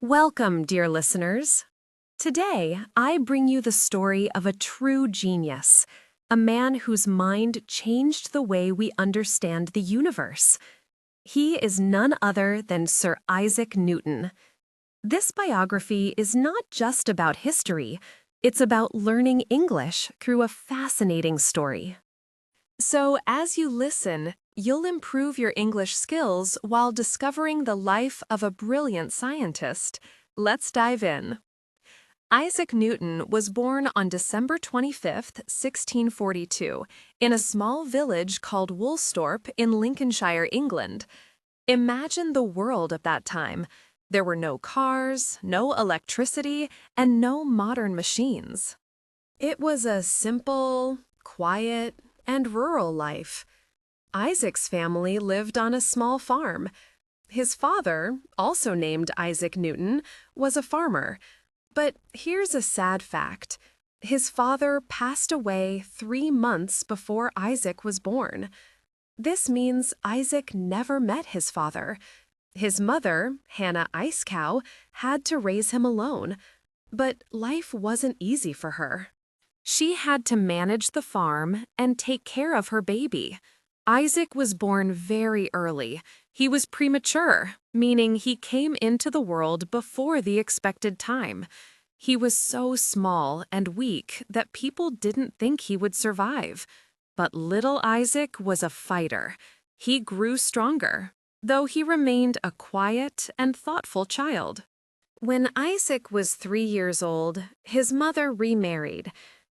Welcome, dear listeners. Today, I bring you the story of a true genius, a man whose mind changed the way we understand the universe. He is none other than Sir Isaac Newton. This biography is not just about history, it's about learning English through a fascinating story. So, as you listen, you'll improve your English skills while discovering the life of a brilliant scientist. Let's dive in. Isaac Newton was born on December 25, 1642, in a small village called Woolsthorpe in Lincolnshire, England. Imagine the world at that time. There were no cars, no electricity, and no modern machines. It was a simple, quiet, and rural life. Isaac's family lived on a small farm. His father, also named Isaac Newton, was a farmer. But here's a sad fact. His father passed away 3 months before Isaac was born. This means Isaac never met his father. His mother, Hannah Ice Cow, had to raise him alone. But life wasn't easy for her. She had to manage the farm and take care of her baby. Isaac was born very early. He was premature, meaning he came into the world before the expected time. He was so small and weak that people didn't think he would survive. But little Isaac was a fighter. He grew stronger, though he remained a quiet and thoughtful child. When Isaac was 3 years old, his mother remarried.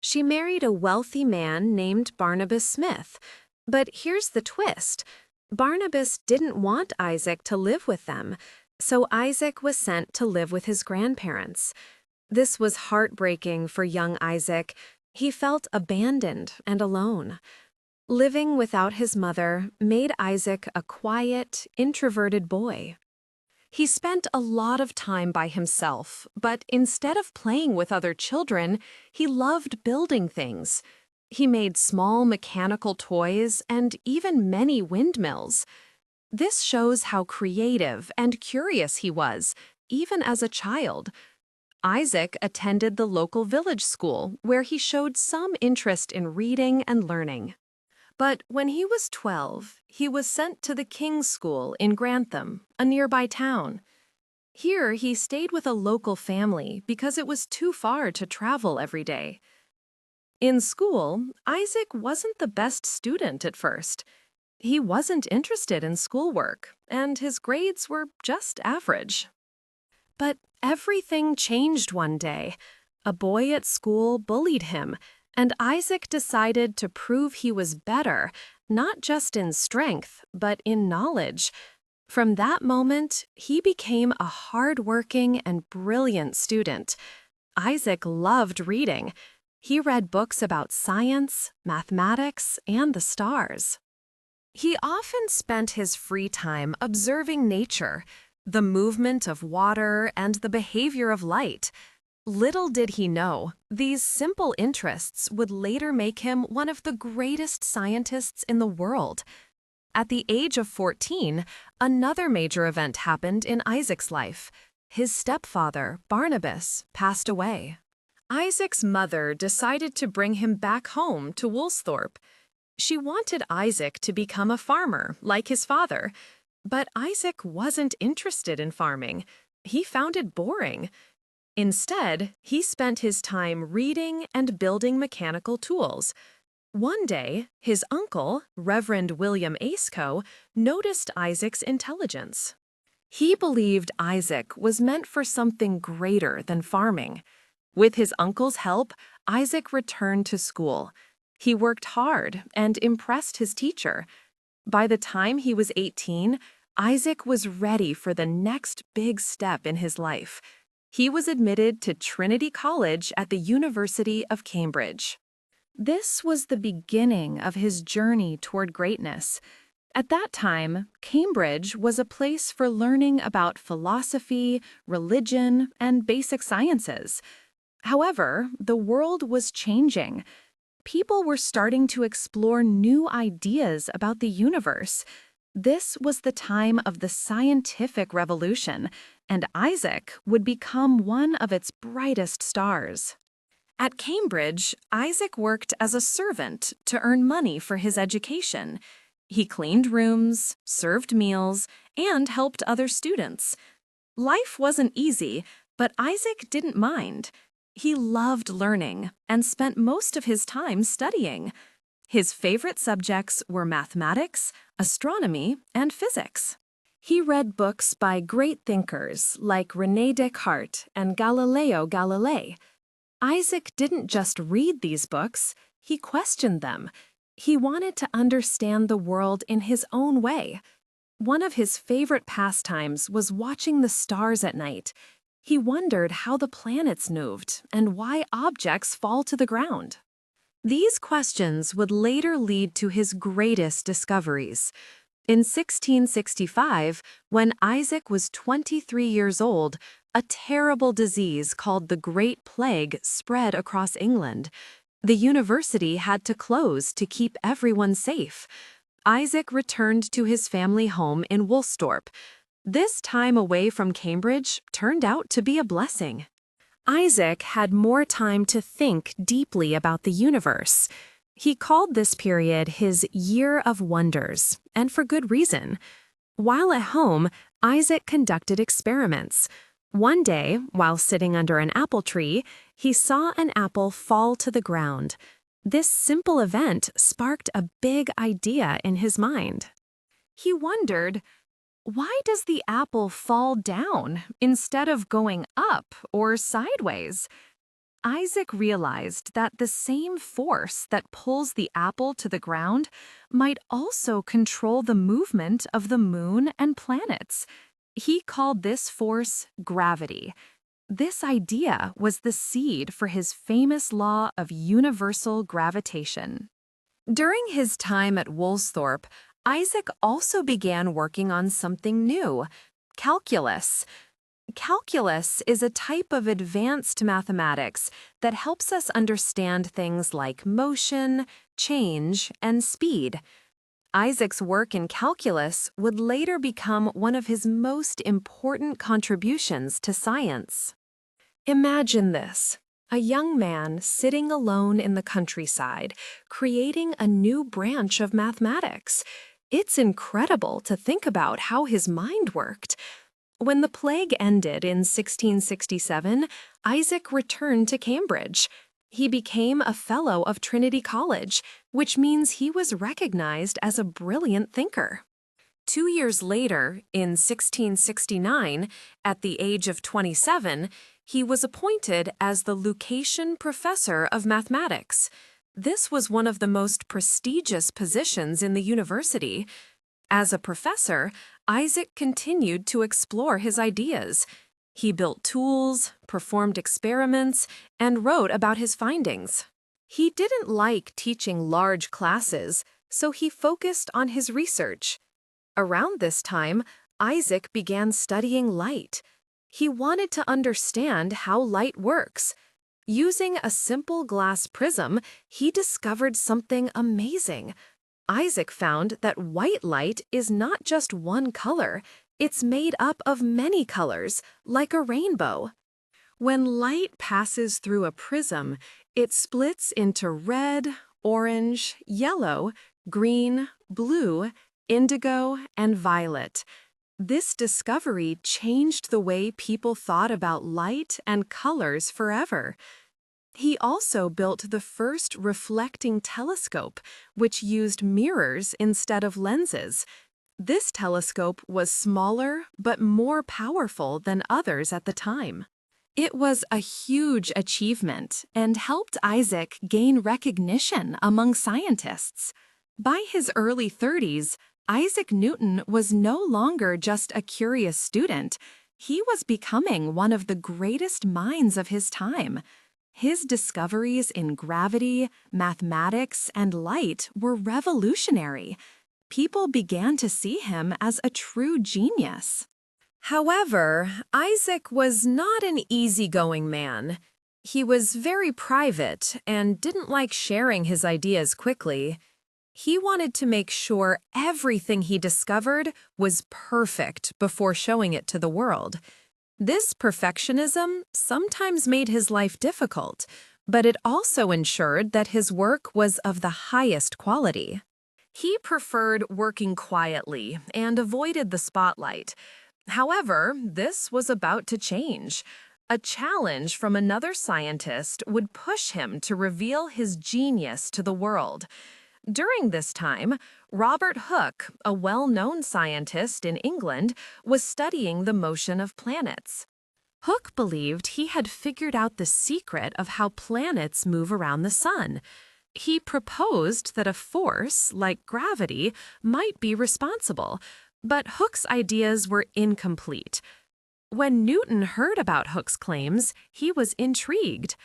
She married a wealthy man named Barnabas Smith. But here's the twist. Barnabas didn't want Isaac to live with them, so Isaac was sent to live with his grandparents. This was heartbreaking for young Isaac. He felt abandoned and alone. Living without his mother made Isaac a quiet, introverted boy. He spent a lot of time by himself, but instead of playing with other children, he loved building things. He made small mechanical toys and even many windmills. This shows how creative and curious he was, even as a child. Isaac attended the local village school, where he showed some interest in reading and learning. But when he was 12, he was sent to the King's School in Grantham, a nearby town. Here, he stayed with a local family because it was too far to travel every day. In school, Isaac wasn't the best student at first. He wasn't interested in schoolwork, and his grades were just average. But everything changed one day. A boy at school bullied him, and Isaac decided to prove he was better, not just in strength, but in knowledge. From that moment, he became a hard-working and brilliant student. Isaac loved reading. He read books about science, mathematics, and the stars. He often spent his free time observing nature, the movement of water, and the behavior of light. Little did he know, these simple interests would later make him one of the greatest scientists in the world. At the age of 14, another major event happened in Isaac's life. His stepfather, Barnabas, passed away. Isaac's mother decided to bring him back home to Woolsthorpe. She wanted Isaac to become a farmer, like his father. But Isaac wasn't interested in farming. He found it boring. Instead, he spent his time reading and building mechanical tools. One day, his uncle, Reverend William Aceco, noticed Isaac's intelligence. He believed Isaac was meant for something greater than farming. With his uncle's help, Isaac returned to school. He worked hard and impressed his teacher. By the time he was 18, Isaac was ready for the next big step in his life. He was admitted to Trinity College at the University of Cambridge. This was the beginning of his journey toward greatness. At that time, Cambridge was a place for learning about philosophy, religion, and basic sciences. However, the world was changing. People were starting to explore new ideas about the universe. This was the time of the scientific revolution, and Isaac would become one of its brightest stars. At Cambridge, Isaac worked as a servant to earn money for his education. He cleaned rooms, served meals, and helped other students. Life wasn't easy, but Isaac didn't mind. He loved learning and spent most of his time studying. His favorite subjects were mathematics, astronomy, and physics. He read books by great thinkers like René Descartes and Galileo Galilei. Isaac didn't just read these books, he questioned them. He wanted to understand the world in his own way. One of his favorite pastimes was watching the stars at night. He wondered how the planets moved and why objects fall to the ground. These questions would later lead to his greatest discoveries. In 1665, when Isaac was 23 years old, a terrible disease called the Great Plague spread across England. The university had to close to keep everyone safe. Isaac returned to his family home in Woolsthorpe. This time away from Cambridge turned out to be a blessing. Isaac had more time to think deeply about the universe. He called this period his Year of Wonders, and for good reason. While at home, Isaac conducted experiments. One day, while sitting under an apple tree, he saw an apple fall to the ground. This simple event sparked a big idea in his mind. He wondered, why does the apple fall down instead of going up or sideways? Isaac realized that the same force that pulls the apple to the ground might also control the movement of the moon and planets. He called this force gravity. This idea was the seed for his famous law of universal gravitation. During his time at Woolsthorpe, Isaac also began working on something new: calculus. Calculus is a type of advanced mathematics that helps us understand things like motion, change, and speed. Isaac's work in calculus would later become one of his most important contributions to science. Imagine this: a young man sitting alone in the countryside, creating a new branch of mathematics. It's incredible to think about how his mind worked. When the plague ended in 1667, Isaac returned to Cambridge. He became a Fellow of Trinity College, which means he was recognized as a brilliant thinker. 2 years later, in 1669, at the age of 27, he was appointed as the Lucasian Professor of Mathematics. This was one of the most prestigious positions in the university. As a professor, Isaac continued to explore his ideas. He built tools, performed experiments, and wrote about his findings. He didn't like teaching large classes, so he focused on his research. Around this time, Isaac began studying light. He wanted to understand how light works. Using a simple glass prism, he discovered something amazing. Isaac found that white light is not just one color, it's made up of many colors, like a rainbow. When light passes through a prism, it splits into red, orange, yellow, green, blue, indigo, and violet. This discovery changed the way people thought about light and colors forever. He also built the first reflecting telescope, which used mirrors instead of lenses. This telescope was smaller but more powerful than others at the time. It was a huge achievement and helped Isaac gain recognition among scientists. By his early 30s, Isaac Newton was no longer just a curious student. He was becoming one of the greatest minds of his time. His discoveries in gravity, mathematics, and light were revolutionary. People began to see him as a true genius. However, Isaac was not an easygoing man. He was very private and didn't like sharing his ideas quickly. He wanted to make sure everything he discovered was perfect before showing it to the world. This perfectionism sometimes made his life difficult, but it also ensured that his work was of the highest quality. He preferred working quietly and avoided the spotlight. However, this was about to change. A challenge from another scientist would push him to reveal his genius to the world. During this time, Robert Hooke, a well-known scientist in England, was studying the motion of planets. Hooke believed he had figured out the secret of how planets move around the sun. He proposed that a force, like gravity, might be responsible, but Hooke's ideas were incomplete. When Newton heard about Hooke's claims, he was intrigued.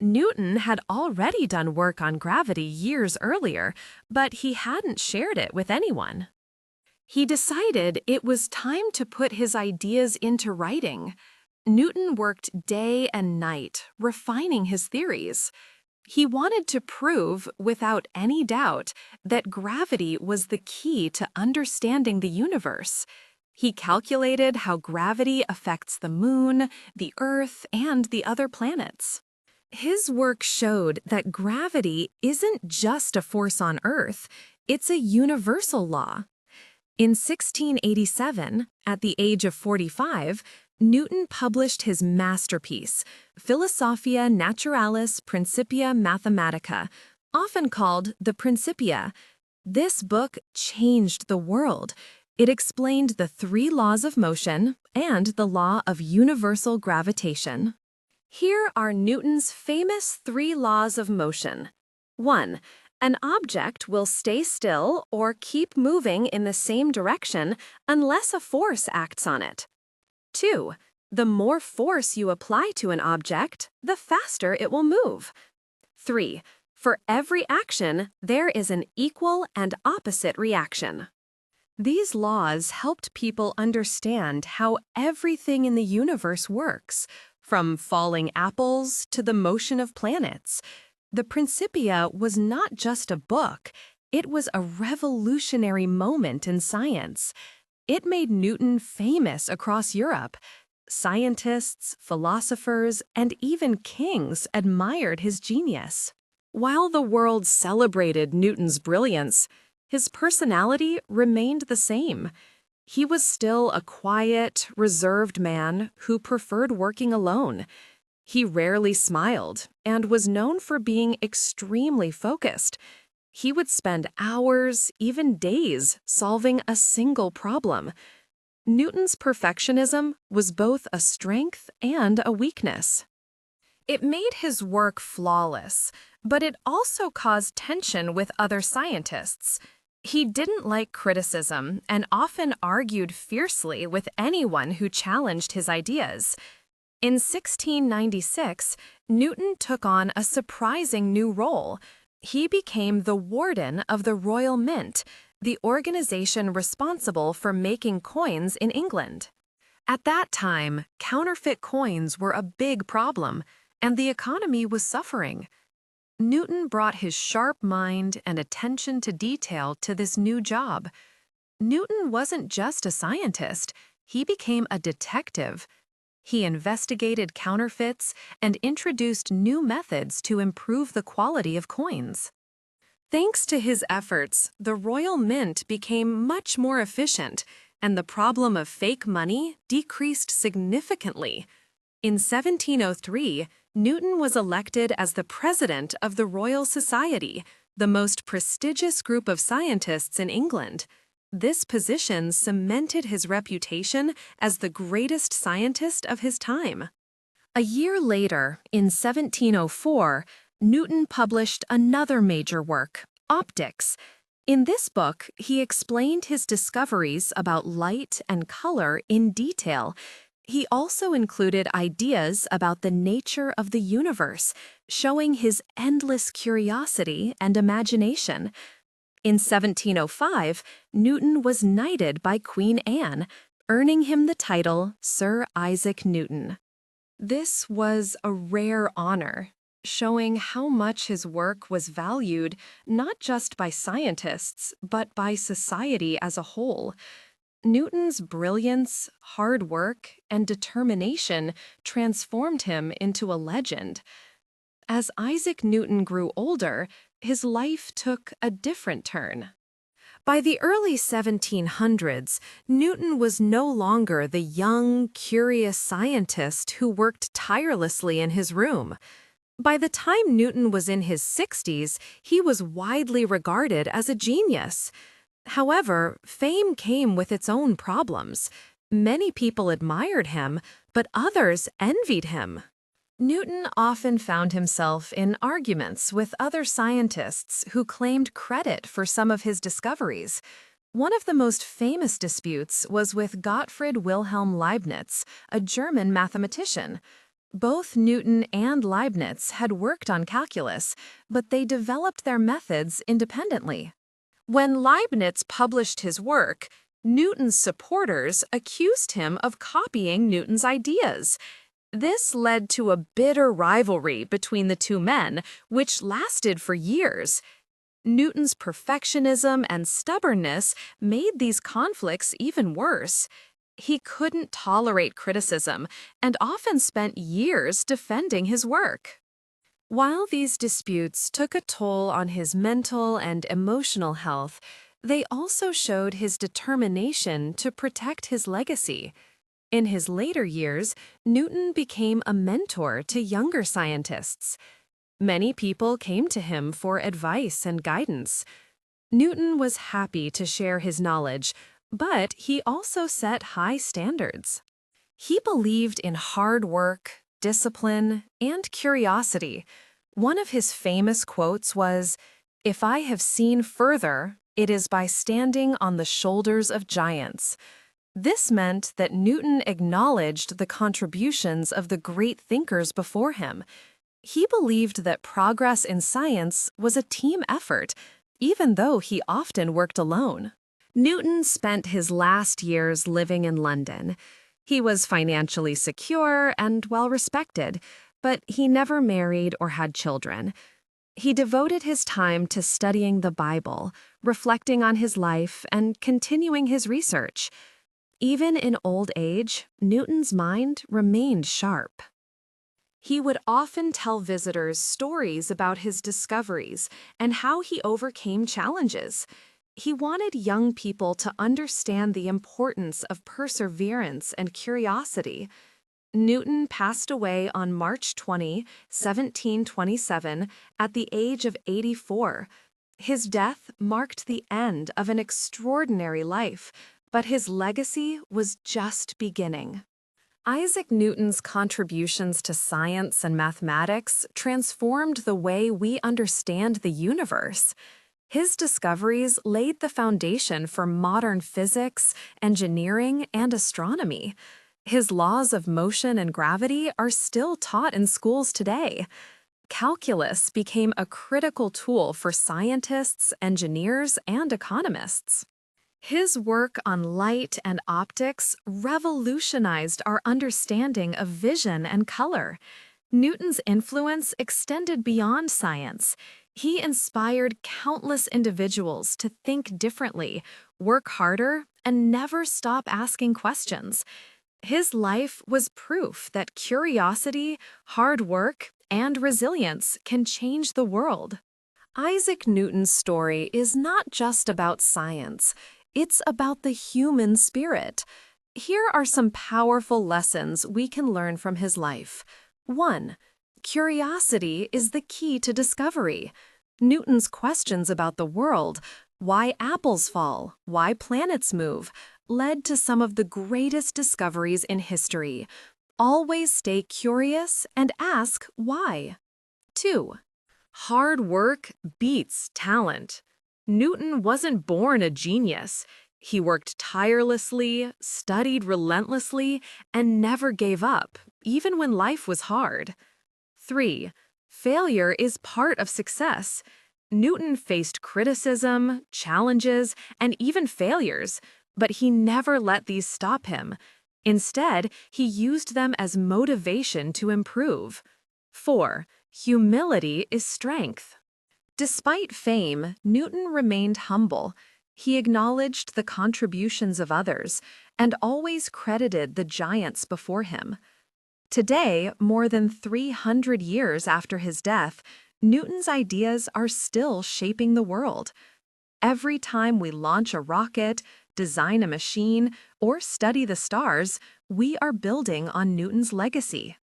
Newton had already done work on gravity years earlier, but he hadn't shared it with anyone. He decided it was time to put his ideas into writing. Newton worked day and night, refining his theories. He wanted to prove, without any doubt, that gravity was the key to understanding the universe. He calculated how gravity affects the moon, the Earth, and the other planets. His work showed that gravity isn't just a force on Earth, it's a universal law. In 1687, at the age of 45, Newton published his masterpiece, Philosophiae Naturalis Principia Mathematica, often called the Principia. This book changed the world. It explained the three laws of motion and the law of universal gravitation. Here are Newton's famous three laws of motion. 1. An object will stay still or keep moving in the same direction unless a force acts on it. 2. The more force you apply to an object, the faster it will move. 3. For every action, there is an equal and opposite reaction. These laws helped people understand how everything in the universe works, from falling apples to the motion of planets. The Principia was not just a book, it was a revolutionary moment in science. It made Newton famous across Europe. Scientists, philosophers, and even kings admired his genius. While the world celebrated Newton's brilliance, his personality remained the same. He was still a quiet, reserved man who preferred working alone. He rarely smiled and was known for being extremely focused. He would spend hours, even days, solving a single problem. Newton's perfectionism was both a strength and a weakness. It made his work flawless, but it also caused tension with other scientists. He didn't like criticism and often argued fiercely with anyone who challenged his ideas. In 1696, Newton took on a surprising new role. He became the warden of the Royal Mint, the organization responsible for making coins in England. At that time, counterfeit coins were a big problem, and the economy was suffering. Newton brought his sharp mind and attention to detail to this new job. Newton wasn't just a scientist, he became a detective. He investigated counterfeits and introduced new methods to improve the quality of coins. Thanks to his efforts, the Royal Mint became much more efficient, and the problem of fake money decreased significantly. In 1703, Newton was elected as the president of the Royal Society, the most prestigious group of scientists in England. This position cemented his reputation as the greatest scientist of his time. A year later, in 1704, Newton published another major work, Optics. In this book, he explained his discoveries about light and color in detail. He also included ideas about the nature of the universe, showing his endless curiosity and imagination. In 1705, Newton was knighted by Queen Anne, earning him the title Sir Isaac Newton. This was a rare honor, showing how much his work was valued not just by scientists, but by society as a whole. Newton's brilliance, hard work, and determination transformed him into a legend. As Isaac Newton grew older, his life took a different turn. By the early 1700s, Newton was no longer the young, curious scientist who worked tirelessly in his room. By the time Newton was in his 60s, he was widely regarded as a genius. However, fame came with its own problems. Many people admired him, but others envied him. Newton often found himself in arguments with other scientists who claimed credit for some of his discoveries. One of the most famous disputes was with Gottfried Wilhelm Leibniz, a German mathematician. Both Newton and Leibniz had worked on calculus, but they developed their methods independently. When Leibniz published his work, Newton's supporters accused him of copying Newton's ideas. This led to a bitter rivalry between the two men, which lasted for years. Newton's perfectionism and stubbornness made these conflicts even worse. He couldn't tolerate criticism and often spent years defending his work. While these disputes took a toll on his mental and emotional health, they also showed his determination to protect his legacy. In his later years, Newton became a mentor to younger scientists. Many people came to him for advice and guidance. Newton was happy to share his knowledge, but he also set high standards. He believed in hard work, discipline, and curiosity. One of his famous quotes was, "If I have seen further, it is by standing on the shoulders of giants." This meant that Newton acknowledged the contributions of the great thinkers before him. He believed that progress in science was a team effort, even though he often worked alone. Newton spent his last years living in London. He was financially secure and well-respected, but he never married or had children. He devoted his time to studying the Bible, reflecting on his life, and continuing his research. Even in old age, Newton's mind remained sharp. He would often tell visitors stories about his discoveries and how he overcame challenges. He wanted young people to understand the importance of perseverance and curiosity. Newton passed away on March 20, 1727, at the age of 84. His death marked the end of an extraordinary life, but his legacy was just beginning. Isaac Newton's contributions to science and mathematics transformed the way we understand the universe. His discoveries laid the foundation for modern physics, engineering, and astronomy. His laws of motion and gravity are still taught in schools today. Calculus became a critical tool for scientists, engineers, and economists. His work on light and optics revolutionized our understanding of vision and color. Newton's influence extended beyond science. He inspired countless individuals to think differently, work harder, and never stop asking questions. His life was proof that curiosity, hard work, and resilience can change the world. Isaac Newton's story is not just about science. It's about the human spirit. Here are some powerful lessons we can learn from his life. 1. Curiosity is the key to discovery. Newton's questions about the world, why apples fall, why planets move, led to some of the greatest discoveries in history. Always stay curious and ask why. 2. Hard work beats talent. Newton wasn't born a genius. He worked tirelessly, studied relentlessly, and never gave up, even when life was hard. 3. Failure is part of success. Newton faced criticism, challenges, and even failures, but he never let these stop him. Instead, he used them as motivation to improve. 4. Humility is strength. Despite fame, Newton remained humble. He acknowledged the contributions of others and always credited the giants before him. Today, more than 300 years after his death, Newton's ideas are still shaping the world. Every time we launch a rocket, design a machine, or study the stars, we are building on Newton's legacy.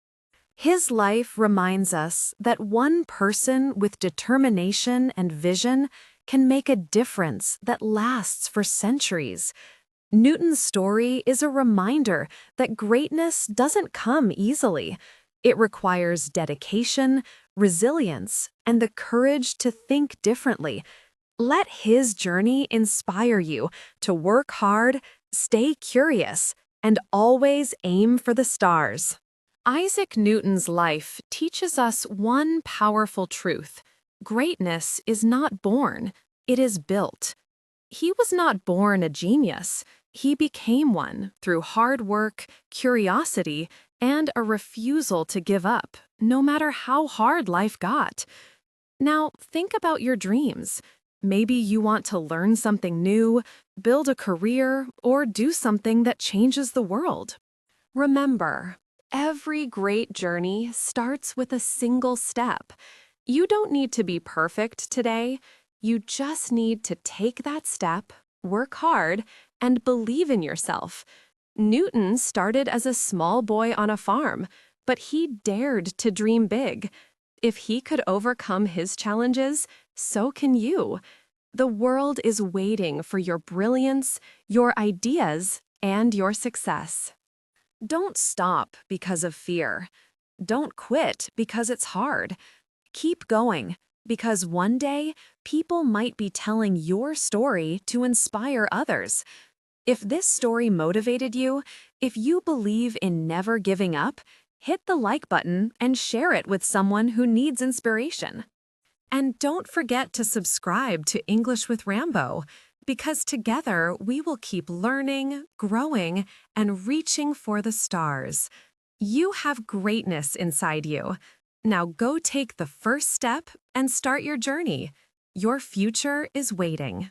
His life reminds us that one person with determination and vision can make a difference that lasts for centuries. Newton's story is a reminder that greatness doesn't come easily. It requires dedication, resilience, and the courage to think differently. Let his journey inspire you to work hard, stay curious, and always aim for the stars. Isaac Newton's life teaches us one powerful truth. Greatness is not born, it is built. He was not born a genius. He became one through hard work, curiosity, and a refusal to give up, no matter how hard life got. Now, think about your dreams. Maybe you want to learn something new, build a career, or do something that changes the world. Remember, every great journey starts with a single step. You don't need to be perfect today. You just need to take that step, work hard, and believe in yourself. Newton started as a small boy on a farm, but he dared to dream big. If he could overcome his challenges, so can you. The world is waiting for your brilliance, your ideas, and your success. Don't stop because of fear. Don't quit because it's hard. Keep going, because one day, people might be telling your story to inspire others. If this story motivated you, if you believe in never giving up, hit the like button and share it with someone who needs inspiration. And don't forget to subscribe to English with Rambo, because together we will keep learning, growing, and reaching for the stars. You have greatness inside you. Now go take the first step and start your journey. Your future is waiting.